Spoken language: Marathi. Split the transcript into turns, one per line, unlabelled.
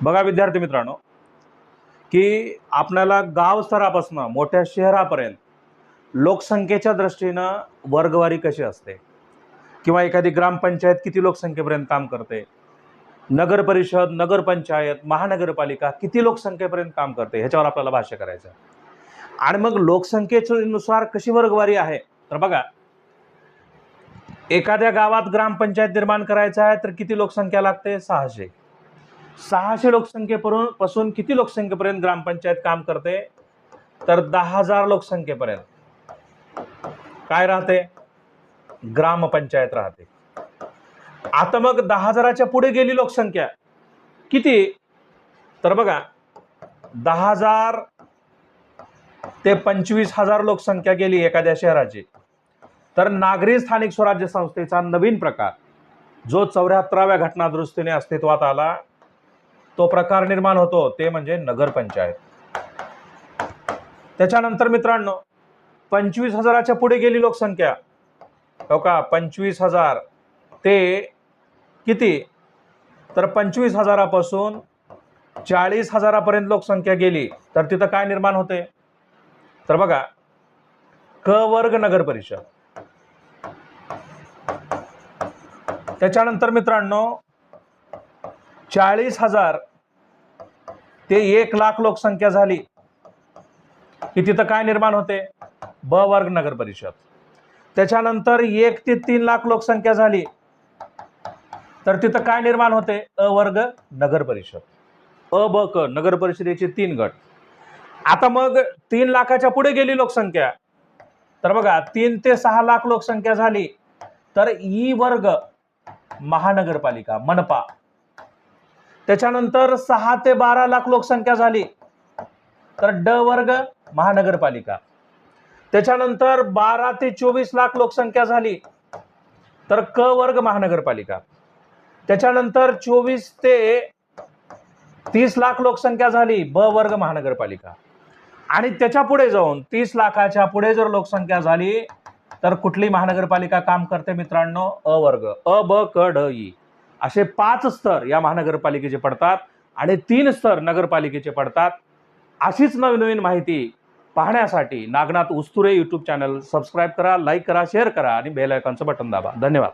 बघा विद्यार्थी मित्रांनो, की आपल्याला गाव स्तरापासून मोठ्या शहरापर्यंत लोकसंख्येच्या दृष्टीनं वर्गवारी कशी असते किंवा एखादी ग्रामपंचायत किती लोकसंख्येपर्यंत काम करते, नगर परिषद, नगरपंचायत, महानगरपालिका किती लोकसंख्येपर्यंत काम करते, ह्याच्यावर आपल्याला भाष्य करायचं आहे. आणि मग लोकसंख्येनुसार कशी वर्गवारी आहे तर बघा, एखाद्या गावात ग्रामपंचायत निर्माण करायचं आहे तर किती लोकसंख्या लागते? 600 लोकसंख्येपासून किती लोकसंख्येपर्यंत ग्रामपंचायत काम करते तर 10,000 लोकसंख्येपर्यंत काय राहते? ग्रामपंचायत राहते. आता मग 10,000च्या पुढे गेली लोकसंख्या किती तर बघा, 10,000 ते 25,000 लोकसंख्या गेली एखाद्या शहराची, तर नागरी स्थानिक स्वराज्य संस्थेचा नवीन प्रकार जो 74व्या घटना दुरुस्तीने अस्तित्वात आला, तो प्रकार निर्माण होतो, ते म्हणजे नगरपंचायत. त्याच्यानंतर मित्रांनो, 25,000च्या पुढे गेली लोकसंख्या, हो का, 25,000 ते किती तर 25,000पासून 40,000पर्यंत लोकसंख्या गेली, तर तिथं काय निर्माण होते तर बघा, क वर्ग नगर परिषद. त्याच्यानंतर मित्रांनो, 40,000 ते 1,00,000 लोकसंख्या झाली की तिथं काय निर्माण होते? ब वर्ग नगर परिषद. त्याच्यानंतर 1 ते 3,00,000 लोकसंख्या झाली तर तिथं काय निर्माण होते? अ वर्ग नगर परिषद. अ ब क नगर परिषदेचे 3 गट. आता मग 3,00,000च्या पुढे गेली लोकसंख्या, तर बघा 3 ते 6,00,000 लोकसंख्या झाली तर ई वर्ग महानगरपालिका मनपा. त्याच्यानंतर 6 ते 12,00,000 लोकसंख्या झाली तर ड वर्ग महानगरपालिका. त्याच्यानंतर 12 ते 24,00,000 लोकसंख्या झाली तर क वर्ग महानगरपालिका. त्याच्यानंतर 24 ते 30,00,000 लोकसंख्या झाली ब वर्ग महानगरपालिका. आणि त्याच्या पुढे जाऊन 30,00,000च्या पुढे जर लोकसंख्या झाली तर कुठली महानगरपालिका काम करते मित्रांनो? अ वर्ग. अ ब क ड ई असे 5 स्तर या महानगरपालिकेचे पडतात आणि 3 स्तर नगरपालिकेचे पडतात. अशीच नवीन माहिती पाहण्यासाठी नागनाथ उस्तुरे YouTube चॅनल सबस्क्राईब करा, लाईक करा, शेअर करा आणि बेल आयकॉनचं बटन दाबा. धन्यवाद.